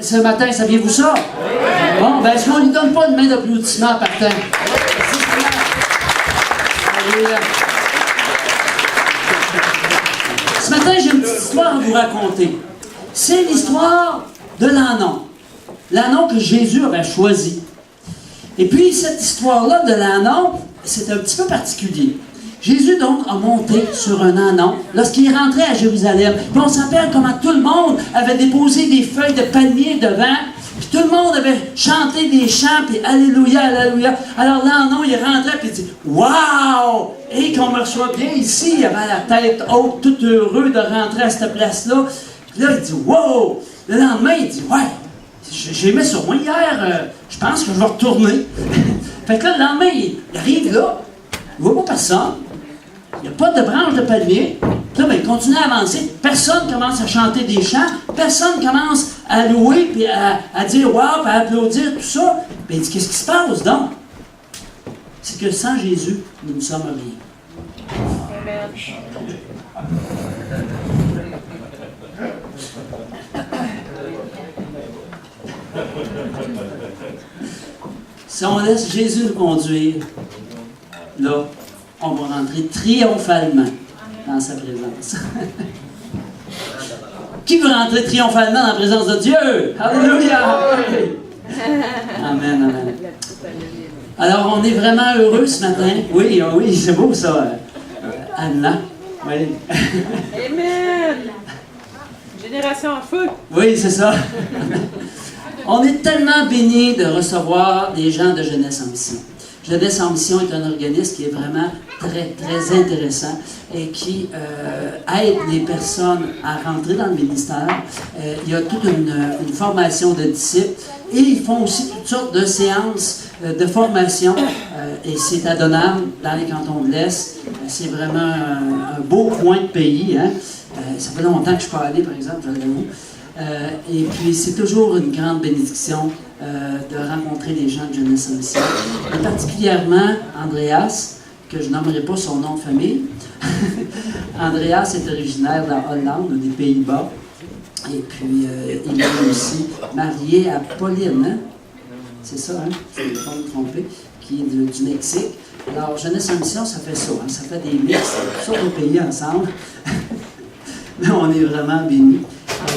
Ce matin, saviez-vous ça? Bon, ben, est-ce qu'on ne lui donne pas une main d'applaudissement en partant? Alléluia. Ce matin, j'ai une petite histoire à vous raconter. C'est l'histoire de l'ânon. L'ânon que Jésus avait choisi. Et puis, cette histoire-là de l'ânon, c'est un petit peu particulier. Jésus, donc, a monté sur un ânon lorsqu'il est rentré à Jérusalem. Puis on s'appelle comment tout le monde avait déposé des feuilles de palmier devant. Puis tout le monde avait chanté des chants, puis Alléluia, Alléluia. Alors l'ânon, il rentrait, puis il dit Waouh! Et qu'on me reçoit bien ici, il avait la tête haute, tout heureux de rentrer à cette place-là. Puis là, il dit Wow! Le lendemain, il dit Ouais, j'ai mis sur moi hier, je pense que je vais retourner. Fait que là, le lendemain, il arrive là, il ne voit pas personne. Il n'y a pas de branche de palmier. Puis là, ben, il continue à avancer. Personne commence à chanter des chants. Personne commence à louer, puis à dire wow, puis à applaudir, tout ça. Puis il dit qu'est-ce qui se passe donc? C'est que sans Jésus, nous ne sommes rien. Amen. Si on laisse Jésus nous conduire, là, on va rentrer triomphalement dans sa présence. Qui veut rentrer triomphalement dans la présence de Dieu? Alléluia! Amen, amen. Alors, on est vraiment heureux ce matin. Oui, oui, c'est beau ça. Anna. Oui. Amen! Génération en feu. Oui, c'est ça. On est tellement bénis de recevoir des gens de Jeunesse en Mission. Jeunesse en Mission est un organisme qui est vraiment très, très intéressant et qui aide les personnes à rentrer dans le ministère. Il y a toute une formation de disciples et ils font aussi toutes sortes de séances de formation et c'est à Donham, dans les cantons de l'Est. C'est vraiment un beau coin de pays. Hein? Ça fait longtemps que je ne suis pas allé, par exemple, je l'avoue. Et puis, c'est toujours une grande bénédiction de rencontrer des gens de Jeunesse en Mission. Et particulièrement, Andreas, que je nommerai pas son nom de famille. Andreas est originaire de la Hollande, des Pays-Bas. Et puis, il est aussi marié à Pauline, hein? C'est ça, hein? Je ne vais pas me tromper, qui est du Mexique. Alors, Jeunesse en Mission, ça fait ça, hein? Ça fait des mix, sur nos pays ensemble. Mais on est vraiment bénis.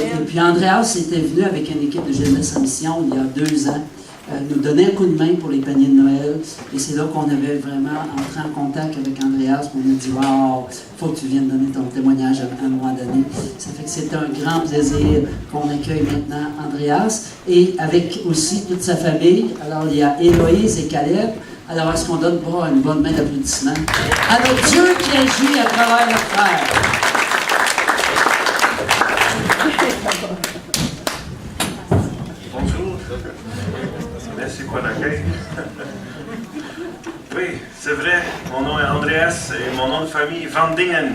Et puis Andreas était venu avec une équipe de Jeunesse en Mission il y a 2 ans, nous donner un coup de main pour les paniers de Noël. Et c'est là qu'on avait vraiment entré en contact avec Andreas. On a dit Wow, il faut que tu viennes donner ton témoignage à un moment donné. Ça fait que c'est un grand plaisir qu'on accueille maintenant Andreas. Et avec aussi toute sa famille. Alors il y a Héloïse et Caleb. Alors est-ce qu'on donne pas une bonne main d'applaudissement à notre Dieu qui agit à travers notre frère? Bonjour, merci pour l'accueil. Oui, c'est vrai, mon nom est Andreas et mon nom de famille Van Dingen.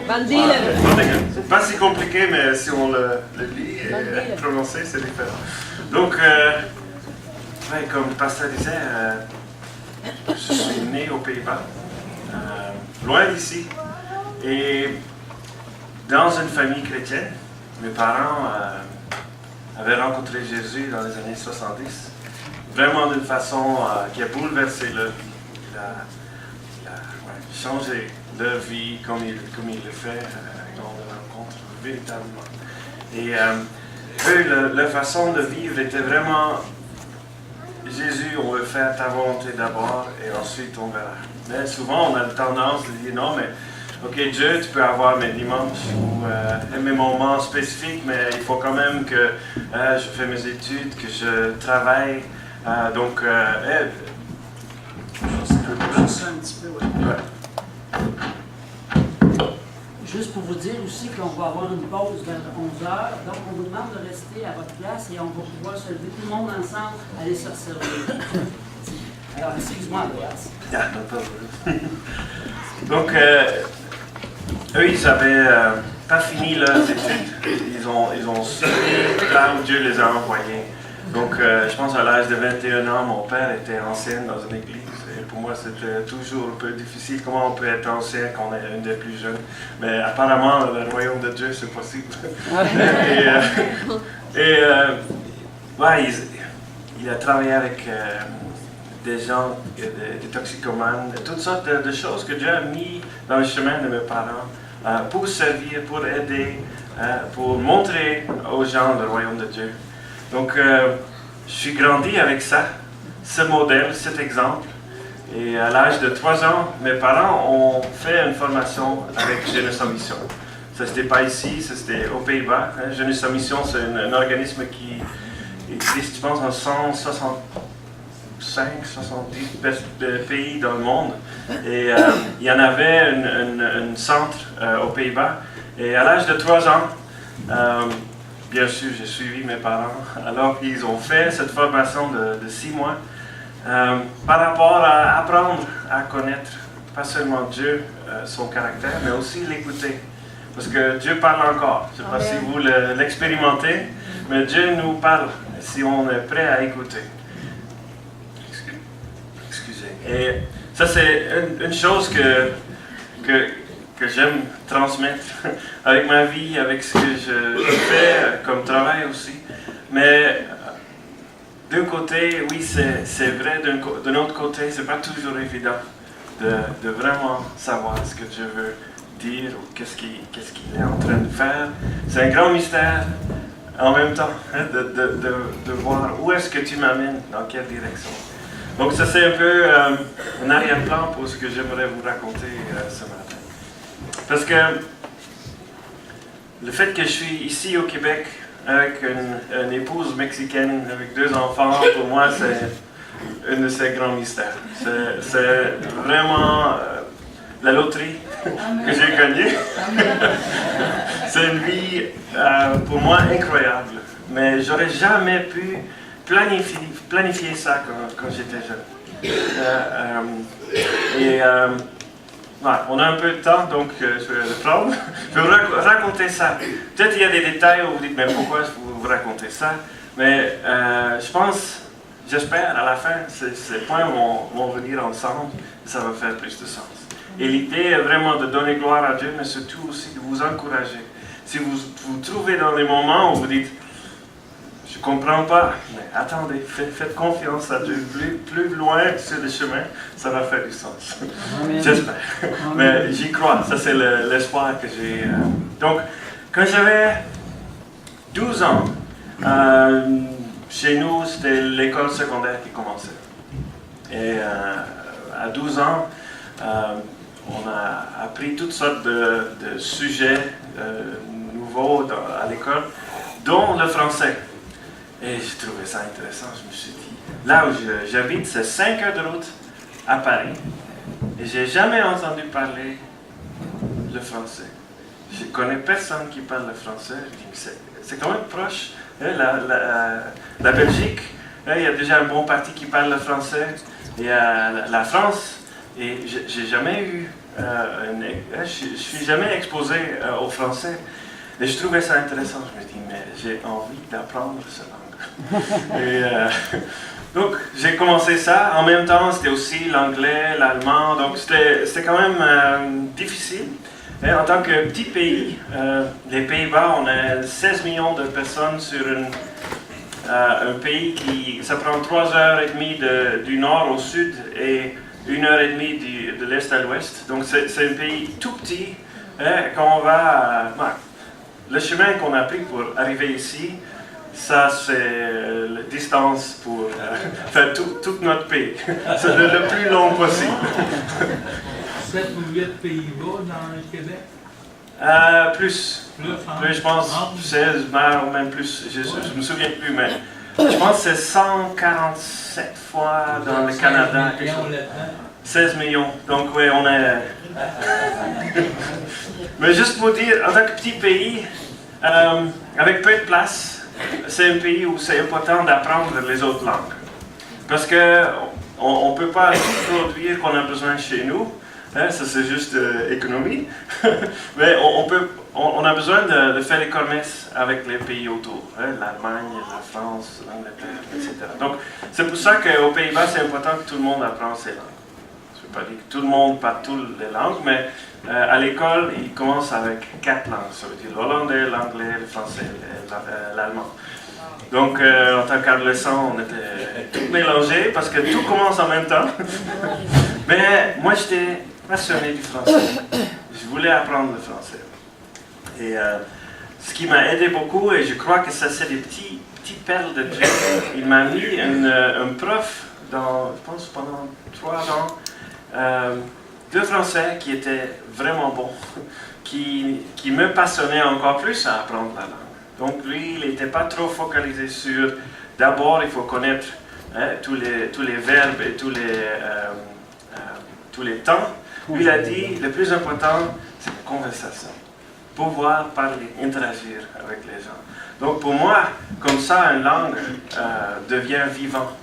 Van Delen. Van Dingen. C'est pas si compliqué, mais si on le lit et prononcer, c'est différent. Donc, ouais, comme le pasteur disait, je suis né aux Pays-Bas, loin d'ici, et dans une famille chrétienne. Mes parents avaient rencontré Jésus dans les années 70, vraiment d'une façon qui a bouleversé leur vie. Il a changé leur vie comme il le fait dans la rencontre, véritablement. Et eux, leur façon de vivre était vraiment Jésus, on veut faire ta volonté d'abord et ensuite on verra. Mais souvent, on a tendance de dire non, mais ok, Dieu, tu peux avoir mes dimanches ou mes moments spécifiques, mais il faut quand même que je fais mes études, que je travaille. Donc, Juste un petit peu, oui. ouais. Juste pour vous dire aussi qu'on va avoir une pause vers 11h, donc on vous demande de rester à votre place et on va pouvoir se lever tout le monde ensemble, aller se servir. Alors, excuse-moi, Andreas. Ah, non, pas vrai. Donc, eux, ils n'avaient pas fini leurs études. Ils ont suivi là où Dieu les a envoyés. Donc, je pense à l'âge de 21 ans, mon père était ancien dans une église. Et pour moi, c'était toujours un peu difficile. Comment on peut être ancien quand on est un des plus jeunes? Mais apparemment, le royaume de Dieu, c'est possible. Et ouais, il a travaillé avec des gens, des toxicomanes, toutes sortes de choses que Dieu a mis dans le chemin de mes parents pour servir, pour aider, pour montrer aux gens le royaume de Dieu. Donc, je suis grandi avec ça, ce modèle, cet exemple. Et à l'âge de 3 ans, mes parents ont fait une formation avec Jeunesse en Mission. Ça, c'était pas ici, ça, c'était aux Pays-Bas. Jeunesse en Mission, c'est un organisme qui existe, je pense, en 165, 70 pays dans le monde. Et il y en avait un centre aux Pays-Bas. Et à l'âge de 3 ans, bien sûr, j'ai suivi mes parents. Alors qu'ils ont fait cette formation de 6 mois par rapport à apprendre à connaître, pas seulement Dieu, son caractère, mais aussi l'écouter. Parce que Dieu parle encore. Je ne sais pas si vous l'expérimentez, mais Dieu nous parle si on est prêt à écouter. Excusez. Et ça, c'est une chose que j'aime transmettre avec ma vie, avec ce que je fais comme travail aussi. Mais d'un côté, oui, c'est vrai. D'un autre côté, c'est pas toujours évident de vraiment savoir ce que Dieu veut dire ou qu'est-ce qu'il est en train de faire. C'est un grand mystère en même temps, hein, de voir où est-ce que tu m'amènes, dans quelle direction. Donc ça, c'est un peu un arrière-plan pour ce que j'aimerais vous raconter ce matin. Parce que le fait que je suis ici au Québec avec une épouse mexicaine, avec 2 enfants, pour moi, c'est un de ces grands mystères. C'est vraiment la loterie que j'ai gagnée. C'est une vie, pour moi, incroyable. Mais j'aurais jamais pu planifier ça quand j'étais jeune. Ouais, on a un peu de temps, donc je vais le prendre. Je vais vous raconter ça. Peut-être qu'il y a des détails où vous dites, mais pourquoi vous racontez ça? Mais je pense, j'espère, à la fin, ces points vont venir ensemble et ça va faire plus de sens. Et l'idée est vraiment de donner gloire à Dieu, mais surtout aussi de vous encourager. Si vous vous trouvez dans des moments où vous dites, je ne comprends pas, mais attendez, faites confiance à Dieu. Plus loin sur le chemin, ça va faire du sens. J'espère. Mais j'y crois, ça c'est l'espoir que j'ai. Donc, quand j'avais 12 ans, chez nous, c'était l'école secondaire qui commençait. Et à 12 ans, on a appris toutes sortes de sujets nouveaux à l'école, dont le français. Et j'ai trouvé ça intéressant. Je me suis dit, là où j'habite, c'est 5 heures de route à Paris. Et j'ai jamais entendu parler le français. Je ne connais personne qui parle le français. C'est quand même proche. La Belgique, il y a déjà un bon parti qui parle le français. Il y a la France. Et j'ai jamais eu, je suis jamais exposé au français. Et je trouvais ça intéressant. Je me dis, mais j'ai envie d'apprendre ce langue. Et, donc, j'ai commencé ça. En même temps, c'était aussi l'anglais, l'allemand. Donc, c'était quand même difficile. Et en tant que petit pays, les Pays-Bas, on a 16 millions de personnes sur un pays qui... Ça prend 3h30 du nord au sud et 1h30 de l'est à l'ouest. Donc, c'est un pays tout petit. Et quand on va... le chemin qu'on a pris pour arriver ici, ça c'est la distance pour faire tout notre pays. C'est le plus long possible. 7 ou 8 Pays-Bas dans le Québec? Plus, je pense 16, ou même plus, je ne me souviens plus, mais je pense que c'est 147 fois dans le Canada. 16 millions, donc oui, on est... Mais juste pour dire, en tant que petit pays, avec peu de place, c'est un pays où c'est important d'apprendre les autres langues. Parce qu'on ne peut pas tout produire qu'on a besoin chez nous. Hein, ça c'est juste économie. Mais on a besoin de faire les commerces avec les pays autour. Hein, l'Allemagne, la France, l'Angleterre, etc. Donc c'est pour ça qu'aux Pays-Bas c'est important que tout le monde apprenne ces langues. Je ne vais pas dit que tout le monde parle toutes les langues, mais à l'école, ils commencent avec 4 langues. Ça veut dire l'hollandais, l'anglais, le français et l'allemand. Donc, en tant qu'adolescent, on était tout mélangés parce que tout commence en même temps. Mais moi, j'étais passionné du français. Je voulais apprendre le français. Et ce qui m'a aidé beaucoup, et je crois que ça, c'est des petites perles de Dieu. Il m'a mis un prof, je pense pendant 3 ans, de français qui était vraiment bon, qui me passionnait encore plus à apprendre la langue. Donc lui, il n'était pas trop focalisé sur, d'abord il faut connaître tous les verbes et tous les temps. Lui, il a dit, le plus important, c'est la conversation. Pouvoir parler, interagir avec les gens. Donc pour moi, comme ça, une langue devient vivante.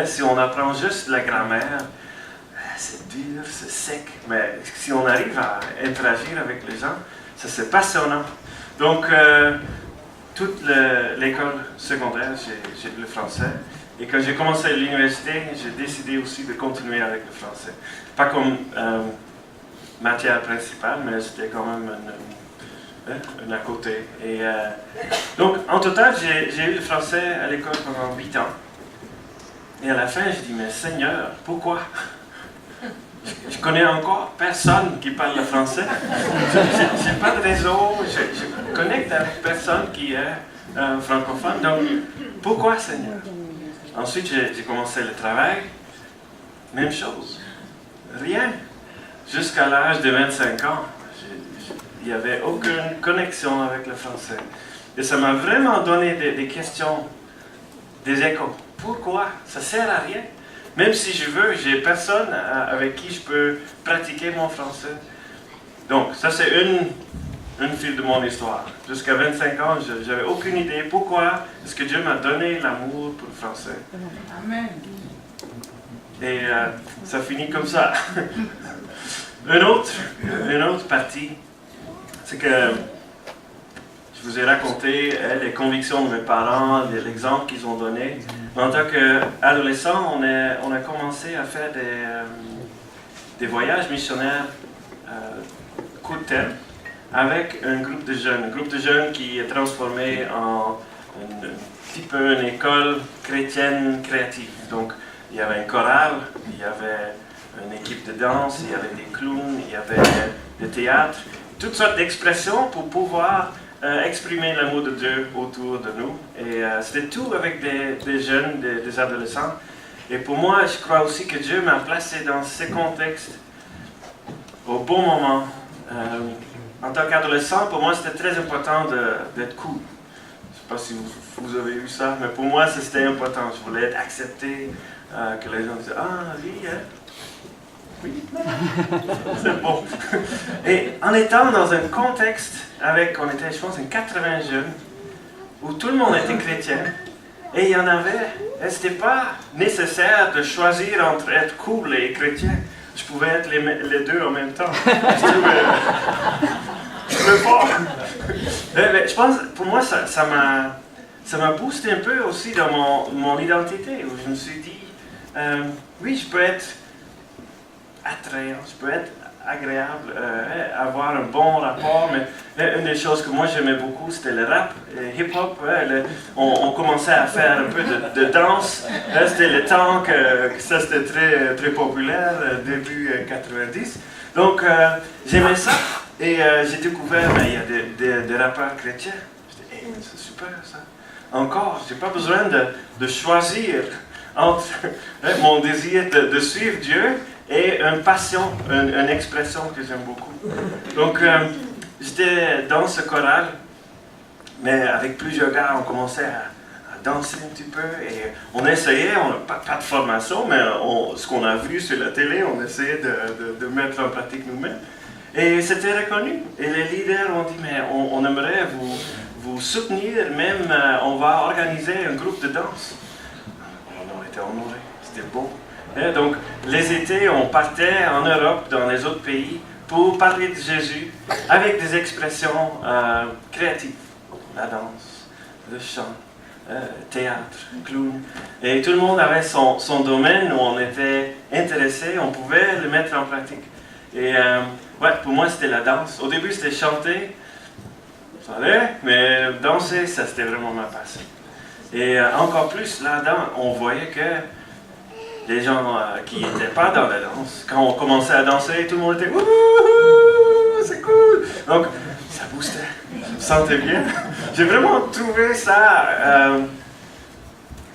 Si on apprend juste la grammaire, c'est dur, c'est sec, mais si on arrive à interagir avec les gens, ça c'est passionnant. Donc, toute l'école secondaire, j'ai eu le français. Et quand j'ai commencé à l'université, j'ai décidé aussi de continuer avec le français. Pas comme matière principale, mais c'était quand même un à côté. Et, donc, en total, j'ai eu le français à l'école pendant 8 ans. Et à la fin, je dis, mais Seigneur, pourquoi? Je connais encore personne qui parle le français. Je n'ai pas de réseau, je connecte avec personne qui est francophone. Donc, pourquoi, Seigneur? Ensuite, j'ai commencé le travail. Même chose. Rien. Jusqu'à l'âge de 25 ans, il n'y avait aucune connexion avec le français. Et ça m'a vraiment donné des questions, des échos. Pourquoi? Ça ne sert à rien. Même si je veux, j'ai personne avec qui je peux pratiquer mon français. Donc, ça c'est une fil de mon histoire. Jusqu'à 25 ans, je n'avais aucune idée pourquoi est-ce que Dieu m'a donné l'amour pour le français. Amen. Et ça finit comme ça. Une autre partie, c'est que je vous ai raconté les convictions de mes parents, l'exemple qu'ils ont donné. En tant qu'adolescent, on a commencé à faire des voyages missionnaires court terme avec un groupe de jeunes qui est transformé en un petit peu une école chrétienne créative. Donc, il y avait un choral, il y avait une équipe de danse, il y avait des clowns, il y avait le théâtre, toutes sortes d'expressions pour pouvoir exprimer l'amour de Dieu autour de nous. Et c'était tout avec des jeunes, des adolescents. Et pour moi, je crois aussi que Dieu m'a placé dans ces contextes au bon moment. En tant qu'adolescent, pour moi, c'était très important d'être cool. Je ne sais pas si vous avez eu ça, mais pour moi, c'était important. Je voulais être accepté, que les gens disaient « Ah, lui, hein? Oui, c'est bon. » Et en étant dans un contexte avec, on était, je pense, 80 jeunes, où tout le monde était chrétien, et il y en avait, et ce n'était pas nécessaire de choisir entre être cool et chrétien. Je pouvais être les deux en même temps. Je trouvais fort. Mais je pense, pour moi, ça m'a boosté un peu aussi dans mon identité, où je me suis dit, oui, je peux être attrayant, je peux être agréable, avoir un bon rapport, mais une des choses que moi j'aimais beaucoup, c'était le rap, le hip-hop. On commençait à faire un peu de danse. C'était le temps que ça c'était très, très populaire, début 90. Donc j'aimais ça et j'ai découvert il y a des rappeurs chrétiens. Je dis, hey, c'est super ça. Encore, j'ai pas besoin de choisir entre mon désir de suivre Dieu et une passion, une expression que j'aime beaucoup. Donc, j'étais dans ce choral, mais avec plusieurs gars, on commençait à danser un petit peu et on essayait, on n'a pas de formation, mais ce qu'on a vu sur la télé, on essayait de mettre en pratique nous-mêmes. Et c'était reconnu. Et les leaders ont dit, mais on aimerait vous soutenir, même on va organiser un groupe de danse. On était honorés, c'était beau. Et donc, les étés, on partait en Europe, dans les autres pays, pour parler de Jésus avec des expressions créatives. La danse, le chant, théâtre, clown. Et tout le monde avait son domaine où on était intéressé, on pouvait le mettre en pratique. Et ouais, pour moi, c'était la danse. Au début, c'était chanter, ça allait, mais danser, ça, c'était vraiment ma passion. Et encore plus, là-dedans, on voyait que les gens qui n'étaient pas dans la danse, quand on commençait à danser, tout le monde était « Wouhou, c'est cool !» Donc, ça boostait, je me sentais bien. J'ai vraiment trouvé ça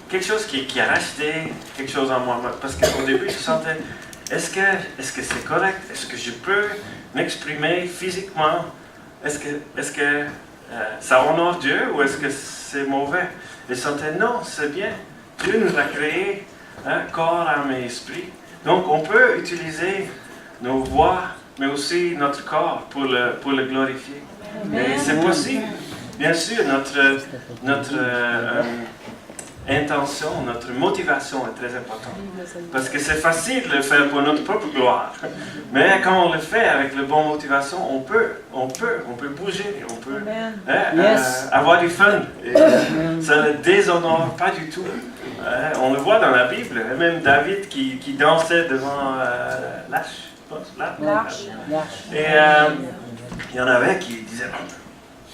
quelque chose qui a racheté quelque chose en moi. Parce qu'au début, je sentais « Est-ce que c'est correct? Est-ce que je peux m'exprimer physiquement? Est-ce que ça honore Dieu ou est-ce que c'est mauvais? » Et je sentais « Non, c'est bien. Dieu nous a créé corps, âme et esprit. Donc, on peut utiliser nos voix, mais aussi notre corps pour le glorifier. Et c'est possible. Bien sûr, notre intention, notre motivation est très importante. Parce que c'est facile de le faire pour notre propre gloire. Mais quand on le fait avec la bonne motivation, on peut bouger, on peut avoir du fun. Et ça ne déshonore pas du tout. On le voit dans la Bible, même David qui dansait devant l'arche. Et il y en avait qui disaient,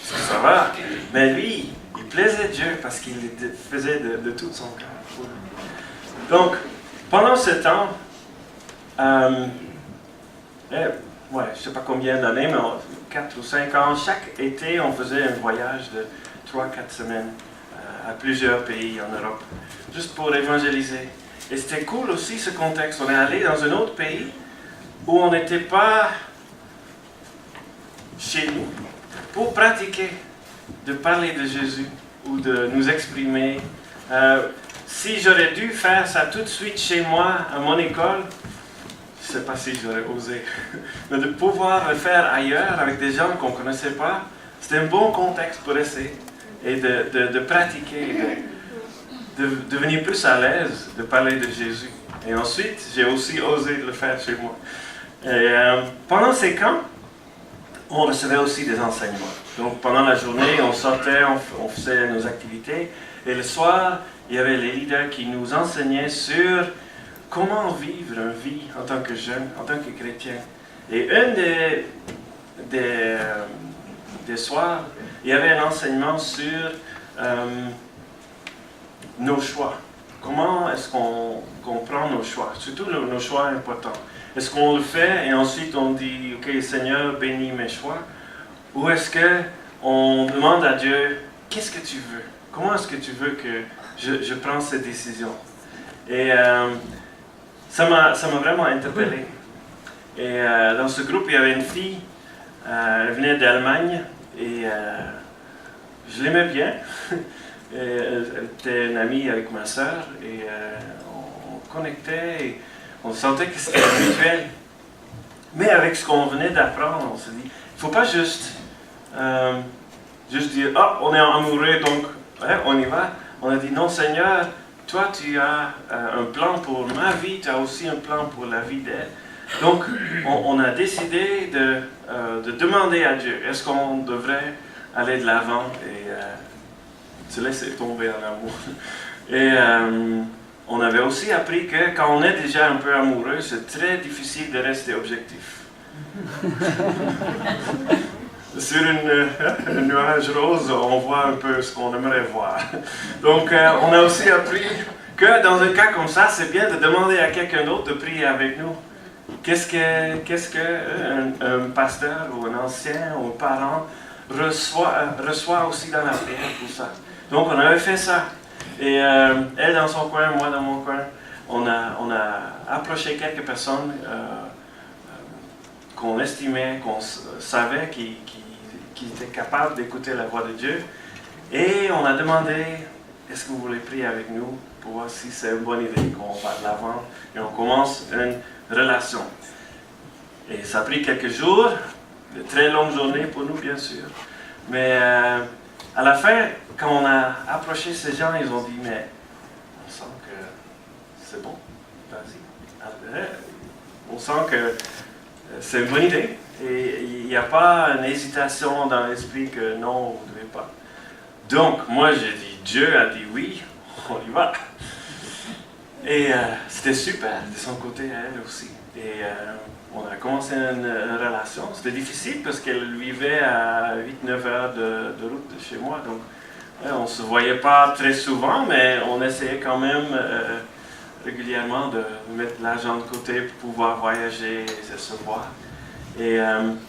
ça va, mais lui, il plaisait Dieu parce qu'il faisait de tout son cœur. Donc, pendant ce temps, je ne sais pas combien d'années, mais 4 ou 5 ans, chaque été, on faisait un voyage de 3-4 semaines à plusieurs pays en Europe, juste pour évangéliser. Et c'était cool aussi ce contexte. On est allé dans un autre pays où on n'était pas chez nous pour pratiquer, de parler de Jésus ou de nous exprimer. Si j'aurais dû faire ça tout de suite chez moi, à mon école, je ne sais pas si j'aurais osé. Mais de pouvoir le faire ailleurs avec des gens qu'on ne connaissait pas, c'était un bon contexte pour essayer et de pratiquer, de devenir plus à l'aise de parler de Jésus. Et ensuite, j'ai aussi osé le faire chez moi. Et pendant ces camps, on recevait aussi des enseignements. Donc pendant la journée, on sortait, on faisait nos activités. Et le soir, il y avait les leaders qui nous enseignaient sur comment vivre une vie en tant que jeune, en tant que chrétien. Et un des soirs, il y avait un enseignement sur nos choix. Comment est-ce qu'on prend nos choix, surtout nos choix importants. Est-ce qu'on le fait et ensuite on dit « Ok, Seigneur, bénis mes choix » ou est-ce qu'on demande à Dieu « Qu'est-ce que tu veux? Comment est-ce que tu veux que je prenne cette décision? » Et ça m'a vraiment interpellé. Et dans ce groupe, il y avait une fille, elle venait d'Allemagne et je l'aimais bien. Elle était une amie avec ma sœur et on connectait et on sentait que c'était mutuel. Mais avec ce qu'on venait d'apprendre, on s'est dit, il ne faut pas juste dire, ah, on est amoureux, donc on y va. On a dit, non Seigneur, toi tu as un plan pour ma vie, tu as aussi un plan pour la vie d'elle. Donc on a décidé de demander à Dieu, est-ce qu'on devrait aller de l'avant et se laisser tomber en amour. Et on avait aussi appris que quand on est déjà un peu amoureux, c'est très difficile de rester objectif. Sur un nuage rose, on voit un peu ce qu'on aimerait voir. Donc, on a aussi appris que dans un cas comme ça, c'est bien de demander à quelqu'un d'autre de prier avec nous. Qu'est-ce qu'un pasteur ou un ancien ou un parent reçoit aussi dans la prière pour ça. Donc, on avait fait ça. Et elle dans son coin, moi dans mon coin, on a approché quelques personnes qu'on estimait, qu'on savait qui étaient capables d'écouter la voix de Dieu. Et on a demandé, est-ce que vous voulez prier avec nous pour voir si c'est une bonne idée qu'on va de l'avant et on commence une relation. Et ça a pris quelques jours, de très longues journées pour nous bien sûr. Mais à la fin, quand on a approché ces gens, ils ont dit, mais on sent que c'est bon, vas-y. On sent que c'est une bonne idée. Et il n'y a pas une hésitation dans l'esprit que non, vous ne devez pas. Donc, moi, j'ai dit, Dieu a dit oui, on y va. Et c'était super de son côté à elle aussi. Et on a commencé une relation. C'était difficile parce qu'elle vivait à 8-9 heures de route de chez moi. Donc, on ne se voyait pas très souvent, mais on essayait quand même régulièrement de mettre l'argent de côté pour pouvoir voyager et se voir. Et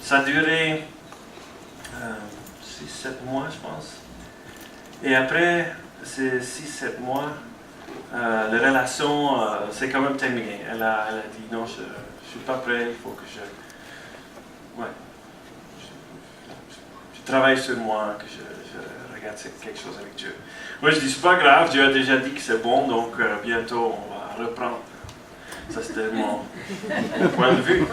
ça a duré 6-7 mois, je pense. Et après ces 6-7 mois, la relation s'est quand même terminée. Elle a dit non, je ne suis pas prêt, il faut que je travaille sur moi, que je regarde quelque chose avec Dieu. Moi je dis c'est pas grave, Dieu a déjà dit que c'est bon, donc bientôt on va reprendre. Ça c'était mon point de vue.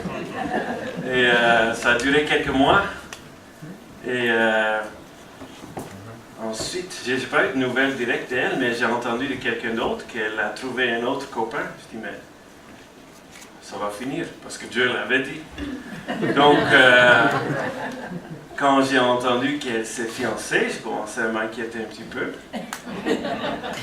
Et ça a duré quelques mois. Et ensuite, je n'ai pas eu de nouvelles directes d'elle, mais j'ai entendu de quelqu'un d'autre qu'elle a trouvé un autre copain. Je dis, mais ça va finir, parce que Dieu l'avait dit. Donc, quand j'ai entendu qu'elle s'est fiancée, je commençais à m'inquiéter un petit peu.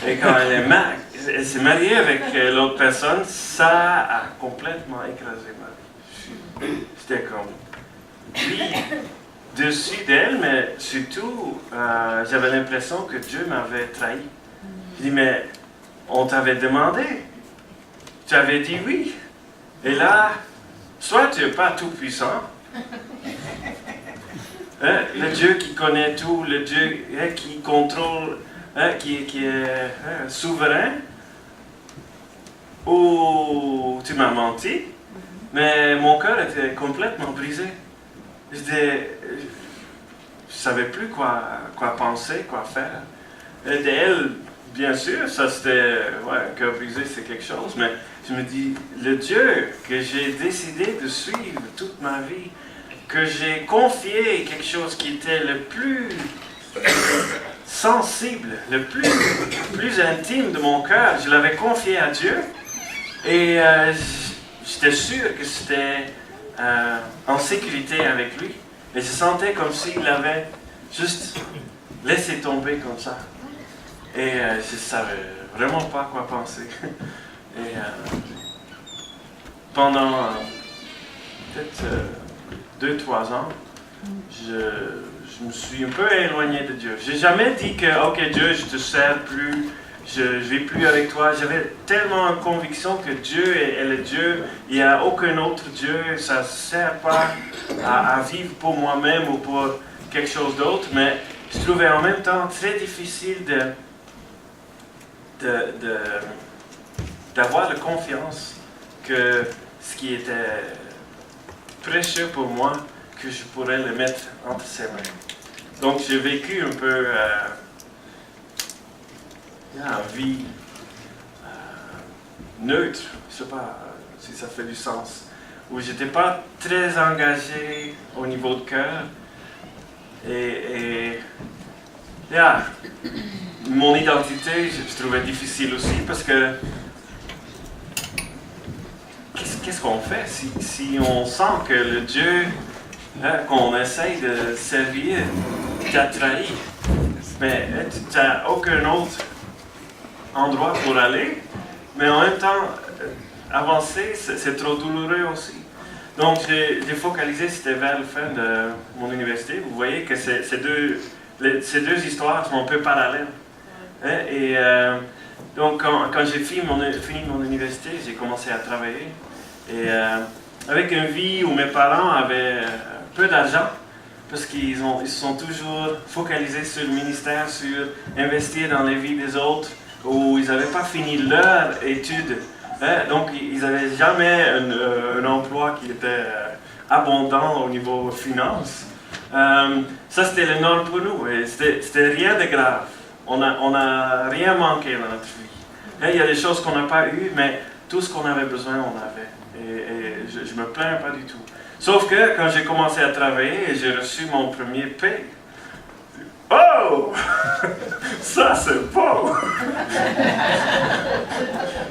Et quand elle s'est mariée avec l'autre personne, ça a complètement écrasé ma vie. J'étais comme, oui, dessus d'elle, mais surtout, j'avais l'impression que Dieu m'avait trahi. Je dis, mais on t'avait demandé, tu avais dit oui. Et là, soit tu n'es pas tout puissant, hein, le Dieu qui connaît tout, le Dieu qui contrôle, qui est souverain, ou tu m'as menti, mais mon cœur était complètement brisé. Je ne savais plus quoi penser, quoi faire. Et d'elle, bien sûr, ça c'était, un cœur brisé, c'est quelque chose, mais je me dis, le Dieu que j'ai décidé de suivre toute ma vie, que j'ai confié quelque chose qui était le plus sensible, le plus intime de mon cœur, je l'avais confié à Dieu, et j'étais sûr que c'était en sécurité avec lui. Et je sentais comme s'il avait juste laissé tomber comme ça. Et je ne savais vraiment pas quoi penser. Et pendant peut-être 2-3 ans, je me suis un peu éloigné de Dieu. Je n'ai jamais dit que, ok Dieu, je ne te sers plus, je ne vais plus avec toi. J'avais tellement une conviction que Dieu est le Dieu, il n'y a aucun autre Dieu, ça ne sert pas à vivre pour moi-même ou pour quelque chose d'autre, mais je trouvais en même temps très difficile d'avoir la confiance que ce qui était précieux pour moi, que je pourrais le mettre entre ses mains. Donc j'ai vécu un peu une vie neutre, je ne sais pas si ça fait du sens, où je n'étais pas très engagé au niveau de cœur. Et mon identité, je trouvais difficile aussi parce que qu'est-ce qu'on fait si on sent que le Dieu qu'on essaye de servir t'a trahi, mais tu n'as aucun autre endroit pour aller, mais en même temps, avancer, c'est trop douloureux aussi. Donc, j'ai focalisé, c'était vers la fin de mon université. Vous voyez que ces deux histoires sont un peu parallèles. Hein? Et donc, quand j'ai fini mon université, j'ai commencé à travailler. Et avec une vie où mes parents avaient peu d'argent, parce qu'ils se sont toujours focalisés sur le ministère, sur investir dans les vies des autres, où ils n'avaient pas fini leur étude. Donc, ils n'avaient jamais un emploi qui était abondant au niveau finance. Ça, c'était le norme pour nous. Et c'était rien de grave. On n'a rien manqué dans notre vie. Il y a des choses qu'on n'a pas eues, mais tout ce qu'on avait besoin, on avait. Et je ne me plains pas du tout. Sauf que quand j'ai commencé à travailler et j'ai reçu mon premier paie, oh! Ça, c'est beau!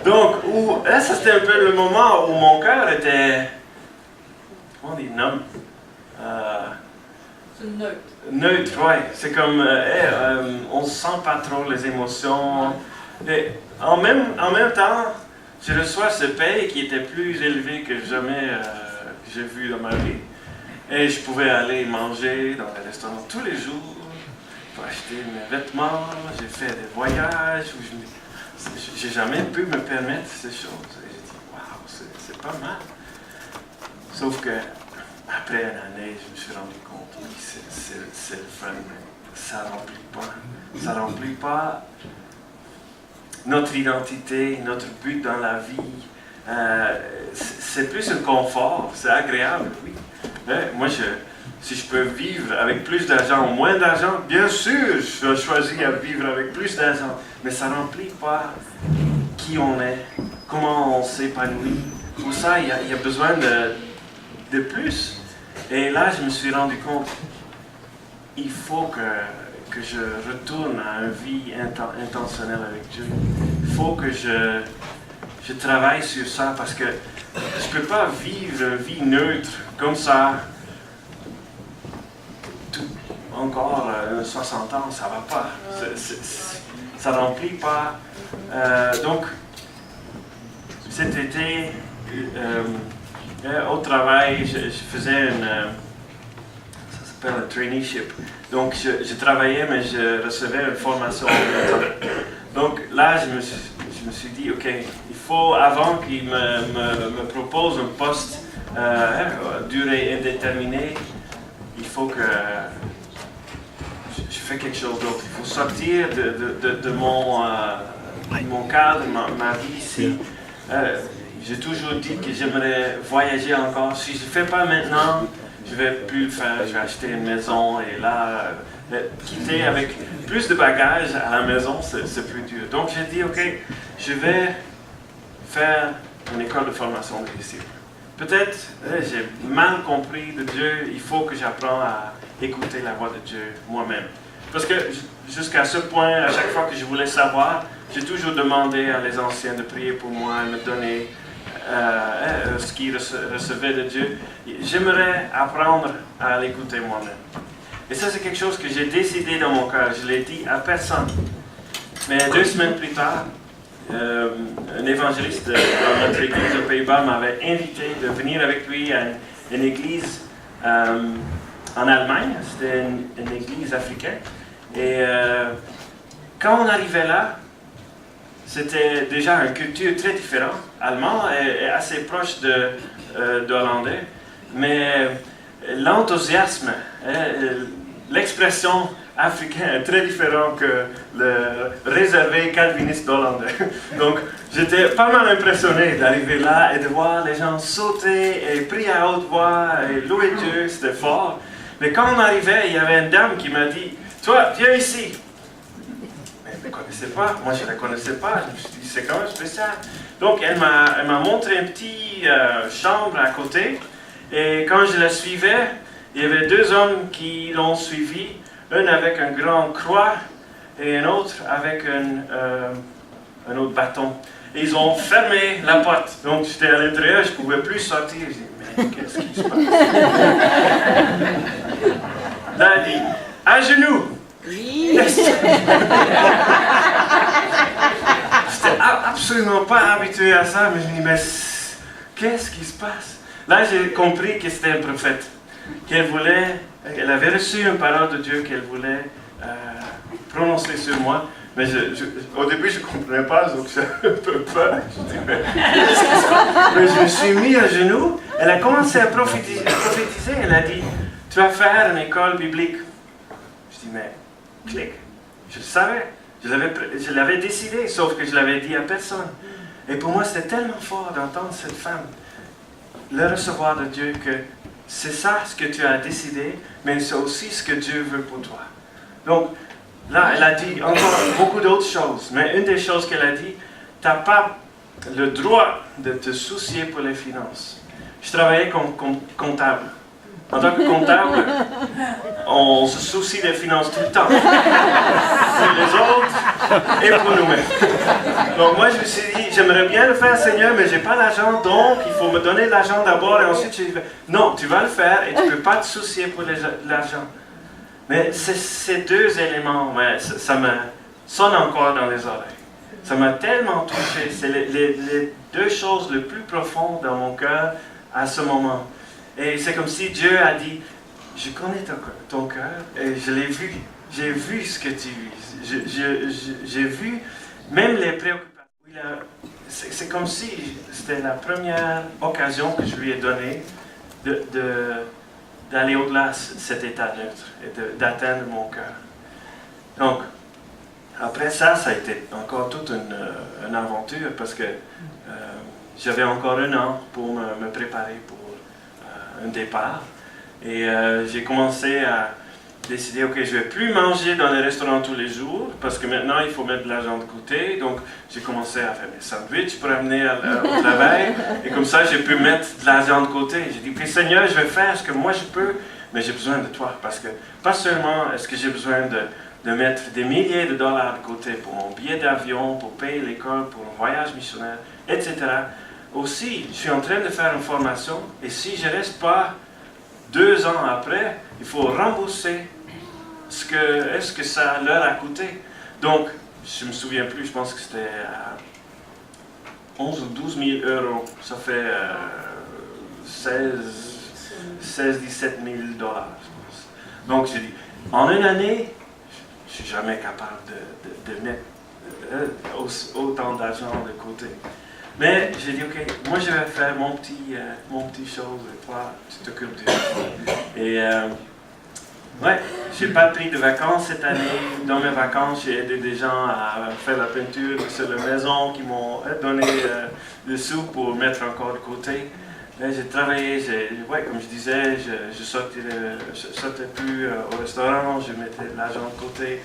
Donc, ça c'était un peu le moment où mon cœur était, comment on dit, numb. C'est neutre. Neutre, ouais. C'est comme, on sent pas trop les émotions. Et en même temps, je reçois ce paye qui était plus élevé que jamais que j'ai vu dans ma vie. Et je pouvais aller manger dans les restaurants tous les jours pour acheter mes vêtements. J'ai fait des voyages où j'ai jamais pu me permettre ces choses. Et j'ai dit, waouh, c'est pas mal. Sauf que après une année, je me suis rendu compte, oui, c'est le fun, mais ça remplit pas. Ça remplit pas notre identité, notre but dans la vie. C'est plus un confort, c'est agréable, oui. Moi, si je peux vivre avec plus d'argent ou moins d'argent, bien sûr, je vais choisir à vivre avec plus d'argent. Mais ça ne remplit pas qui on est, comment on s'épanouit. Pour ça, il y a besoin de plus. Et là, je me suis rendu compte, il faut que je retourne à une vie intentionnelle avec Dieu. Il faut que je travaille sur ça parce que je ne peux pas vivre une vie neutre comme ça. Encore 60 ans, ça ne va pas. Ça ne remplit pas. Donc, cet été, au travail, je faisais ça s'appelle un traineeship. Donc, je travaillais, mais je recevais une formation en même temps. Donc, là, je me suis dit, OK, il faut, avant qu'il me propose un poste durée indéterminée, il faut que je fais quelque chose d'autre. Il faut sortir de mon cadre, ma vie ici. J'ai toujours dit que j'aimerais voyager encore. Si je ne le fais pas maintenant, je ne vais plus le faire. Je vais acheter une maison et là, quitter avec plus de bagages à la maison, c'est plus dur. Donc j'ai dit, OK, je vais faire une école de formation de disciples. Peut-être j'ai mal compris de Dieu, il faut que j'apprenne à écouter la voix de Dieu moi-même. Parce que jusqu'à ce point, à chaque fois que je voulais savoir, j'ai toujours demandé à les anciens de prier pour moi et me donner ce qu'ils recevaient de Dieu. J'aimerais apprendre à l'écouter moi-même. Et ça, c'est quelque chose que j'ai décidé dans mon cœur. Je ne l'ai dit à personne. Mais 2 semaines plus tard, un évangéliste dans notre église aux Pays-Bas m'avait invité de venir avec lui à une église en Allemagne. C'était une église africaine. Et quand on arrivait là, c'était déjà une culture très différente. Allemand est assez proche de hollandais. Mais l'enthousiasme, l'expression africaine est très différente que le réservé calviniste hollandais. Donc, j'étais pas mal impressionné d'arriver là et de voir les gens sauter et prier à haute voix et louer Dieu, c'était fort. Mais quand on arrivait, il y avait une dame qui m'a dit, « Toi, viens ici !» Mais je ne la connaissais pas, moi je ne la connaissais pas, je me suis dit, c'est quand même spécial. Donc, elle m'a montré une petite chambre à côté. Et quand je la suivais, il y avait 2 hommes qui l'ont suivi, un avec un grand croix et un autre avec un autre bâton. Et ils ont fermé la porte. Donc j'étais à l'intérieur, je ne pouvais plus sortir. Je dis, mais qu'est-ce qui se passe? Là, elle dit, à genoux. Oui. J'étais absolument pas habitué à ça, mais je me dis, mais qu'est-ce qui se passe? Là, j'ai compris que c'était un prophète, qu'elle avait reçu une parole de Dieu qu'elle voulait prononcer sur moi. Mais au début, je ne comprenais pas, donc j'avais un peu peur. Je dis, mais qu'est-ce qui se passe? Mais je me suis mis à genoux. Elle a commencé à prophétiser. Elle a dit, tu vas faire une école biblique. Je dis, mais clic. Je le savais. Je l'avais décidé, sauf que je l'avais dit à personne. Et pour moi, c'était tellement fort d'entendre cette femme le recevoir de Dieu que c'est ça ce que tu as décidé, mais c'est aussi ce que Dieu veut pour toi. Donc, là, elle a dit encore beaucoup d'autres choses, mais une des choses qu'elle a dit, tu n'as pas le droit de te soucier pour les finances. Je travaillais comme comptable. En tant que comptable, on se soucie des finances tout le temps. Pour les autres et pour nous-mêmes. Donc moi je me suis dit, j'aimerais bien le faire Seigneur, mais je n'ai pas l'argent, donc il faut me donner l'argent d'abord et ensuite je vais... Non, tu vas le faire et tu ne peux pas te soucier pour l'argent. Mais ces deux éléments, ouais, ça me sonne encore dans les oreilles. Ça m'a tellement touché. C'est les deux choses les plus profondes dans mon cœur à ce moment. Et c'est comme si Dieu a dit, je connais ton cœur et je l'ai vu. J'ai vu ce que tu vis. J'ai vu même les préoccupations. C'est comme si c'était la première occasion que je lui ai donnée d'aller au-delà de cet état neutre et d'atteindre mon cœur. Donc, après ça, ça a été encore toute une aventure parce que j'avais encore 1 an pour me préparer pour un départ. Et j'ai commencé à décider, ok, je ne vais plus manger dans les restaurants tous les jours parce que maintenant il faut mettre de l'argent de côté. Donc j'ai commencé à faire mes sandwichs pour amener au travail et comme ça j'ai pu mettre de l'argent de côté. J'ai dit, ok Seigneur, je vais faire ce que moi je peux, mais j'ai besoin de toi parce que pas seulement est-ce que j'ai besoin de mettre des milliers de dollars de côté pour mon billet d'avion, pour payer l'école, pour un voyage missionnaire, etc. Aussi, je suis en train de faire une formation et si je ne reste pas 2 ans après, il faut rembourser ce que ça leur a coûté. Donc, je ne me souviens plus, je pense que c'était 11 ou 12 000 euros. Ça fait 17 000 dollars, je pense. Donc, j'ai dit, en une année, je ne suis jamais capable de mettre autant d'argent de côté. Mais j'ai dit, ok, moi je vais faire mon petit chose et toi, tu t'occupes du reste. Et ouais, j'ai pas pris de vacances cette année. Dans mes vacances, j'ai aidé des gens à faire la peinture sur la maison qui m'ont donné des sous pour mettre encore de côté. Là, j'ai travaillé, ouais, comme je disais, je sortais plus au restaurant, je mettais de l'argent de côté.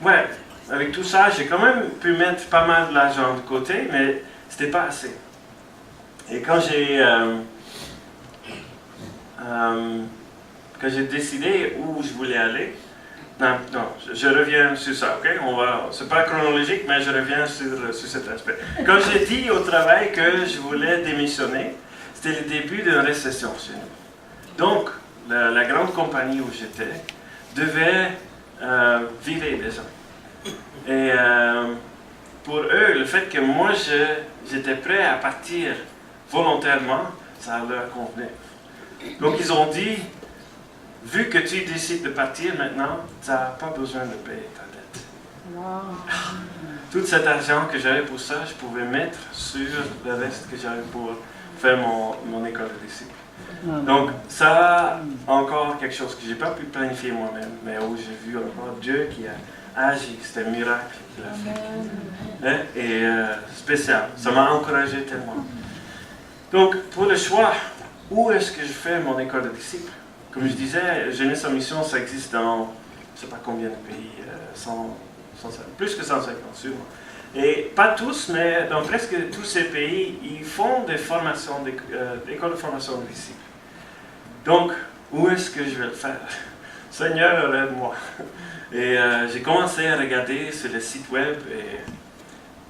Ouais. Avec tout ça, j'ai quand même pu mettre pas mal de l'argent de côté, mais c'était pas assez. Et quand j'ai décidé où je voulais aller, non, je reviens sur ça, ok? C'est pas chronologique, mais je reviens sur cet aspect. Quand j'ai dit au travail que je voulais démissionner, c'était le début d'une récession chez nous. Donc, la grande compagnie où j'étais devait virer des gens. Et pour eux, le fait que moi j'étais prêt à partir volontairement, ça leur convenait. Donc ils ont dit, vu que tu décides de partir maintenant, tu n'as pas besoin de payer ta dette. Wow. Tout cet argent que j'avais pour ça, je pouvais mettre sur le reste que j'avais pour faire mon école de disciples. Donc ça, encore quelque chose que je n'ai pas pu planifier moi-même, mais où j'ai vu encore Dieu qui a agi, c'était un miracle qu'il a fait. Et spécial, ça m'a encouragé tellement. Donc, pour le choix, où est-ce que je fais mon école de disciples? Comme je disais, Jeunesse en mission, ça existe dans, je ne sais pas combien de pays, plus que 150 sûrement. Et pas tous, mais dans presque tous ces pays, ils font des formations, d'écoles de formation de disciples. Donc, où est-ce que je vais le faire? Seigneur, aide-moi. Et j'ai commencé à regarder sur le site web et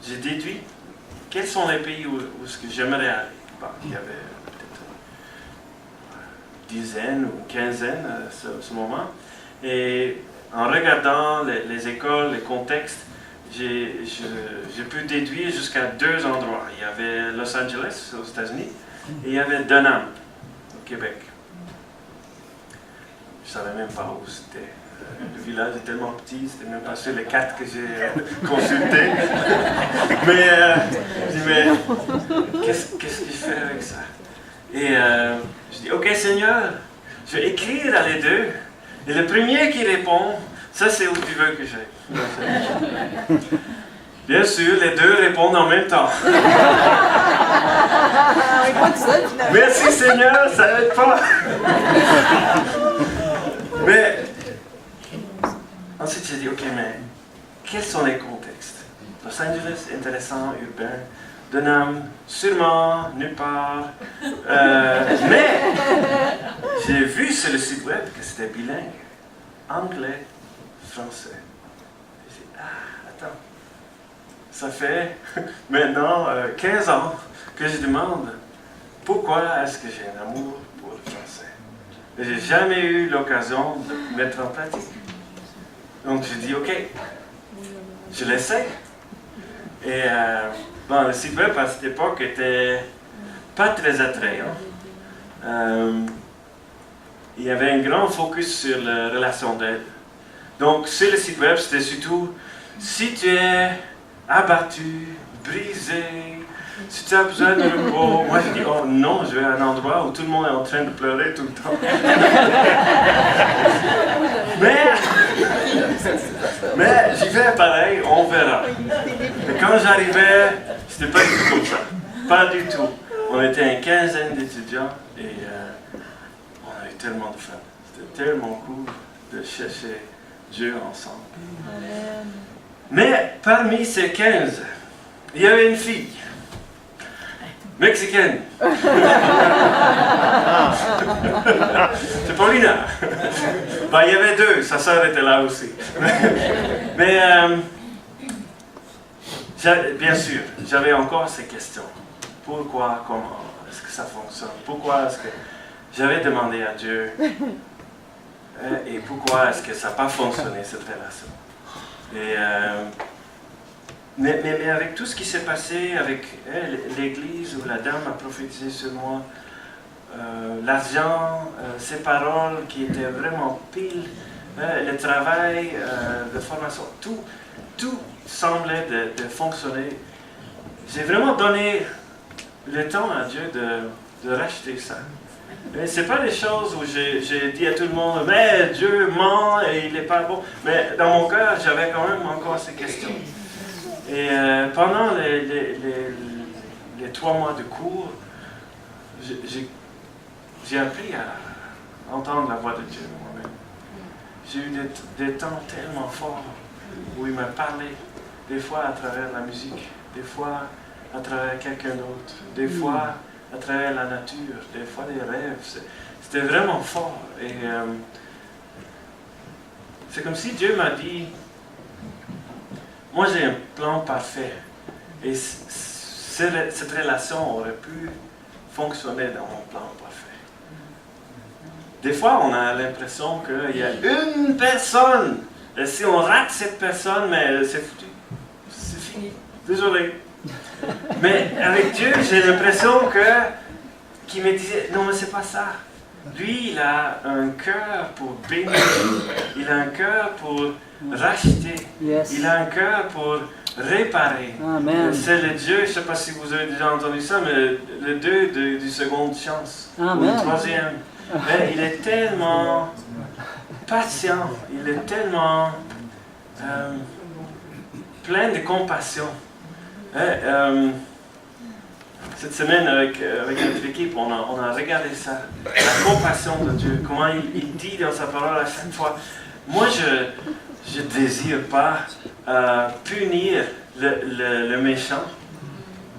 j'ai déduit quels sont les pays où j'aimerais aller. Bon, il y avait peut-être une dizaine ou une quinzaine à ce moment. Et en regardant les écoles, les contextes, j'ai pu déduire jusqu'à 2 endroits. Il y avait Los Angeles aux États-Unis et il y avait Denham au Québec. Je ne savais même pas où c'était. Le village est tellement petit, c'était même pas sur les 4 que j'ai consultés. Mais je dis, mais qu'est-ce que je fais avec ça? Et je dis, ok Seigneur, je vais écrire à les deux. Et le premier qui répond, ça c'est où tu veux que j'aille. Bien sûr, les deux répondent en même temps. Merci Seigneur, ça n'aide pas. Mais ensuite j'ai dit, ok, mais quels sont les contextes? Los Angeles, intéressant, urbain. Denham, sûrement, nulle part. Mais j'ai vu sur le site web que c'était bilingue. Anglais, français. J'ai dit, attends. Ça fait maintenant 15 ans que je demande pourquoi est-ce que j'ai un amour pour le français. mais j'ai jamais eu l'occasion de mettre en pratique. Donc j'ai dit, ok, je l'essaie. Et bon, le site web à cette époque était pas très attrayant. Il y avait un grand focus sur la relation d'aide. Donc sur le site web, c'était surtout si tu es abattu, brisé, si tu as besoin de repos. Moi je dis, oh non, je vais à un endroit où tout le monde est en train de pleurer tout le temps. Mais j'y vais pareil, on verra. Et quand j'arrivais, c'était pas du tout comme ça. Pas du tout. On était une quinzaine d'étudiants et on a eu tellement de fun. C'était tellement cool de chercher Dieu ensemble. Amen. Mais parmi ces 15, il y avait une fille. Mexicaine. C'est Paulina. Ben, il y avait deux, sa sœur était là aussi. Mais bien sûr, j'avais encore ces questions. Pourquoi, comment, est-ce que ça fonctionne? Pourquoi est-ce que j'avais demandé à Dieu? Et pourquoi est-ce que ça n'a pas fonctionné, cette relation? Et, mais avec tout ce qui s'est passé, avec l'église où la dame a prophétisé sur moi, l'argent, ses paroles qui étaient vraiment pile, le travail de formation, tout semblait de fonctionner. J'ai vraiment donné le temps à Dieu de racheter ça. Ce n'est pas des choses où j'ai dit à tout le monde, mais Dieu ment et il n'est pas bon. Mais dans mon cœur, j'avais quand même encore ces questions. Et pendant les 3 mois de cours, j'ai appris à entendre la voix de Dieu moi-même. J'ai eu des temps tellement forts où il m'a parlé, des fois à travers la musique, des fois à travers quelqu'un d'autre, des fois à travers la nature, des fois des rêves. C'était vraiment fort. Et c'est comme si Dieu m'a dit, moi j'ai un plan parfait. Et cette relation aurait pu fonctionner dans mon plan parfait. Des fois, on a l'impression qu'il y a une personne. Et si on rate cette personne, mais c'est foutu. C'est fini. Désolé. Mais avec Dieu, j'ai l'impression qu'il me disait, non mais c'est pas ça. Lui, il a un cœur pour bénir. Il a un cœur pour racheter. Yes. Il a un cœur pour réparer. Amen. C'est le Dieu, je ne sais pas si vous avez déjà entendu ça, mais le Dieu du seconde chance. Amen. Ou du troisième. Mais il est tellement patient. Il est tellement plein de compassion. Cette semaine, avec notre équipe, on a regardé ça. La compassion de Dieu. Comment il dit dans sa parole à chaque fois. Moi, je ne désire pas punir le méchant.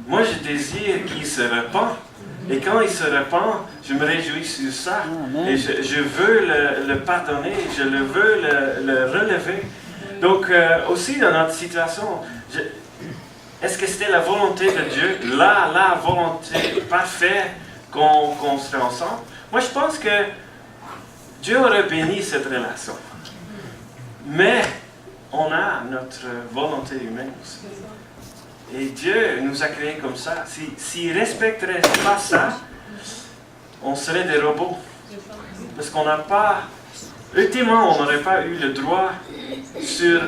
Moi, je désire qu'il se repent. Et quand il se repent, je me réjouis sur ça. Amen. Et je veux le pardonner. Je veux le relever. Donc, aussi dans notre situation, est-ce que c'était la volonté de Dieu, la volonté parfaite qu'on serait ensemble? Moi, je pense que Dieu aurait béni cette relation. Mais on a notre volonté humaine aussi. Et Dieu nous a créés comme ça. S'il ne respecterait pas ça, on serait des robots. Parce qu'on n'a pas... Ultimement, on n'aurait pas eu le droit sur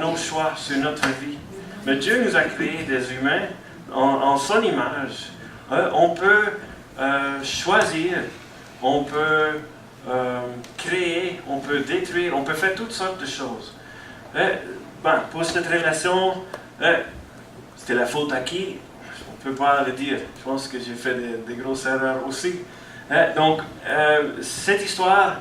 nos choix, sur notre vie. Mais Dieu nous a créés des humains en son image. On peut choisir, on peut créer, on peut détruire, on peut faire toutes sortes de choses. Pour cette relation, c'était la faute à qui? On ne peut pas le dire. Je pense que j'ai fait des grosses erreurs aussi. Donc, cette histoire,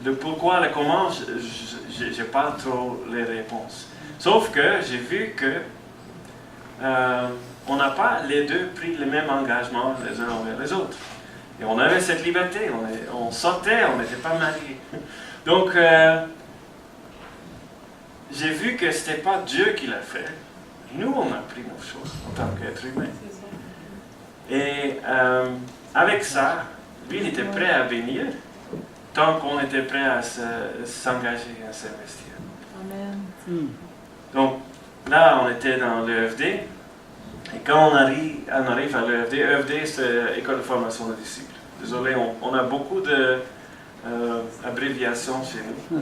le pourquoi, le comment, je n'ai pas trop les réponses. Sauf que j'ai vu que on n'a pas les deux pris le même engagement les uns envers les autres. Et on avait cette liberté, on sortait, on n'était pas mariés. Donc, j'ai vu que ce n'était pas Dieu qui l'a fait. Nous, on a pris nos choix en tant qu'être humain. Et avec ça, lui, il était prêt à bénir. tant qu'on était prêt à s'engager, à s'investir. Amen. Donc, là, on était dans l'EFD. Et quand on arrive à l'EFD, EFD, c'est École de formation de disciples. Désolé, on a beaucoup d'abréviations chez nous.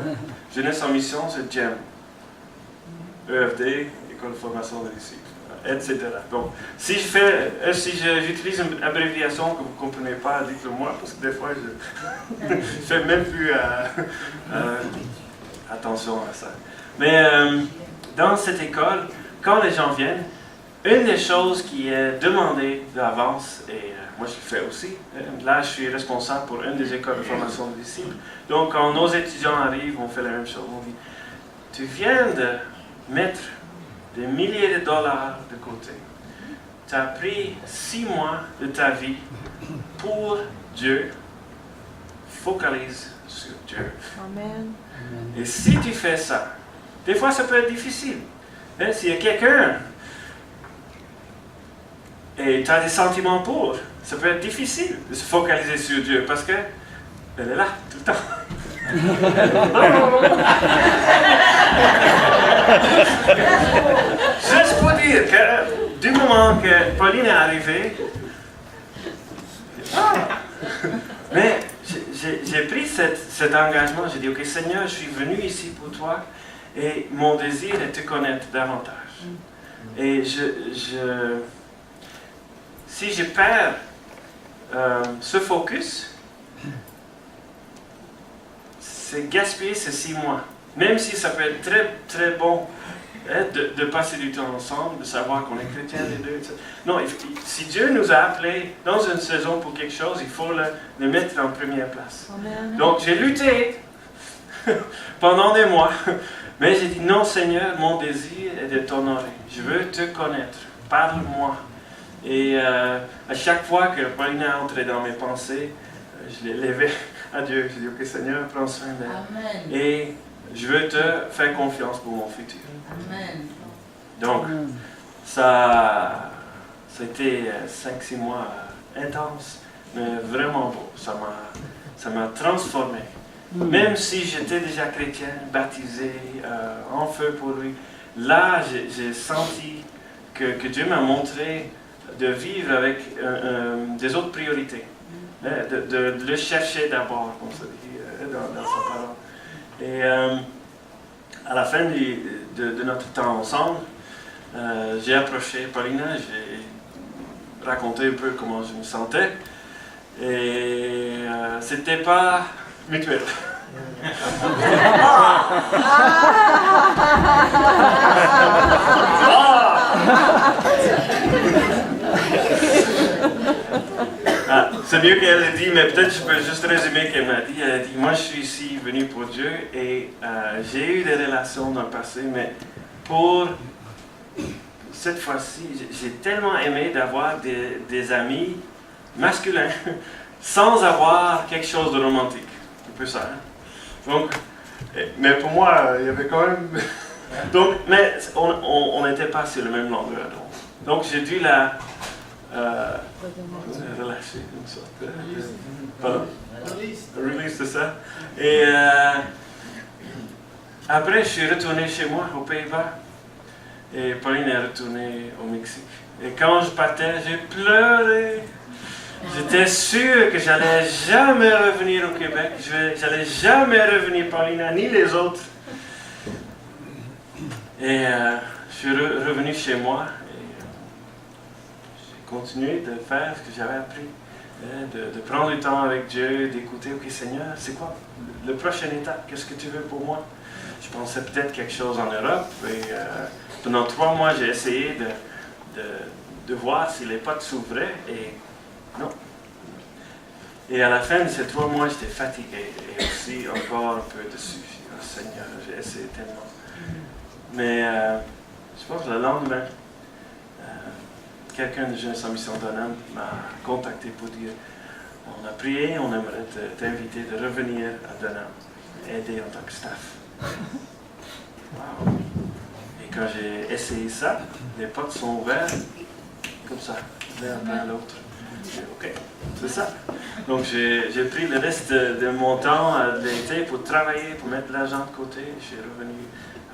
Jeunesse en mission, c'est GEM. EFD, École de formation de disciples, etc. Donc, si j'utilise une abréviation que vous ne comprenez pas, dites-le moi, parce que des fois, je ne fais même plus attention à ça. Mais dans cette école, quand les gens viennent, une des choses qui est demandée d'avance, et moi je le fais aussi, là je suis responsable pour une des écoles de formation de disciples, donc quand nos étudiants arrivent, on fait la même chose, on dit, tu viens de mettre des milliers de dollars de côté, tu as pris 6 mois de ta vie pour Dieu, focalise sur Dieu. Amen. Et si tu fais ça, des fois ça peut être difficile. S'il y a quelqu'un et tu as des sentiments pour, ça peut être difficile de se focaliser sur Dieu parce qu'elle est là tout le temps. Juste pour dire que du moment que Pauline est arrivée, mais j'ai pris cet engagement, j'ai dit, ok Seigneur, je suis venu ici pour toi et mon désir est de te connaître davantage. Et si je perds ce focus, c'est gaspiller ces 6 mois. Même si ça peut être très, très bon de passer du temps ensemble, de savoir qu'on est chrétiens les deux. Etc. Non, si Dieu nous a appelés dans une saison pour quelque chose, il faut le mettre en première place. Amen. Donc j'ai lutté pendant des mois, mais j'ai dit non Seigneur, mon désir est de t'honorer. Je veux te connaître. Parle-moi. Et à chaque fois que Pauline est entrée dans mes pensées, je l'ai levé à Dieu. J'ai dit, ok Seigneur, prends soin d'elle. Et je veux te faire confiance pour mon futur. Amen. Donc, ça a été 5-6 mois intenses, mais vraiment beau. Ça m'a transformé. Même si j'étais déjà chrétien, baptisé, en feu pour lui, là, j'ai senti que Dieu m'a montré de vivre avec des autres priorités, de le chercher d'abord, comme ça dit, dans sa parole. Et à la fin de notre temps ensemble, j'ai approché Paulina, j'ai raconté un peu comment je me sentais, et c'était pas mutuel. C'est mieux qu'elle ait dit, mais peut-être je peux juste résumer qu'elle m'a dit. Elle a dit, moi je suis ici venu pour Dieu et j'ai eu des relations dans le passé, mais pour cette fois-ci, j'ai tellement aimé d'avoir des amis masculins sans avoir quelque chose de romantique. Un peu ça. Hein? Donc, mais pour moi, il y avait quand même... Donc, mais on n'était pas sur le même longueur d'onde. Donc j'ai dû la... relâcher une sorte de... Pardon? Release, c'est ça. Et après, je suis retourné chez moi, aux Pays-Bas. Et Pauline est retournée au Mexique. Et quand je partais, j'ai pleuré. J'étais sûr que j'allais jamais revenir au Québec. J'allais jamais revenir, Paulina, ni les autres. Et je suis revenu chez moi. Continuer de faire ce que j'avais appris, de prendre du temps avec Dieu, d'écouter, ok Seigneur, c'est quoi la prochaine étape, qu'est-ce que tu veux pour moi? Je pensais peut-être quelque chose en Europe, et pendant 3 mois j'ai essayé de voir si les portes s'ouvraient, et non. Et à la fin de ces 3 mois, j'étais fatigué, et aussi encore un peu dessus. Oh, Seigneur, j'ai essayé tellement. Mais je pense que le lendemain, quelqu'un de Jeunesse en Mission Donham m'a contacté pour dire on a prié, on aimerait t'inviter de revenir à Donham, aider en tant que staff. Wow. Et quand j'ai essayé ça, les portes sont ouvertes comme ça, l'un après l'autre. Ok, c'est ça. Donc j'ai pris le reste de mon temps de l'été pour travailler, pour mettre de l'argent de côté. Je suis revenu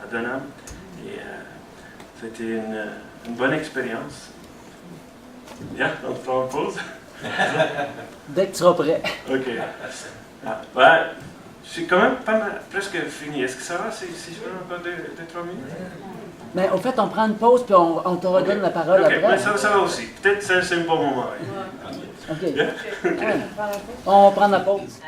à Dunham et c'était une bonne expérience. Bien, on prend une pause. Dès que tu seras prêt. Ok. Ah, ouais, je suis quand même pas mal, presque fini. Est-ce que ça va si je veux encore 2-3 minutes? Mais au fait, on prend une pause puis on te redonne la parole Ok, après. mais ça va aussi. Peut-être que c'est un bon moment. OK. Ouais. On va prendre la pause.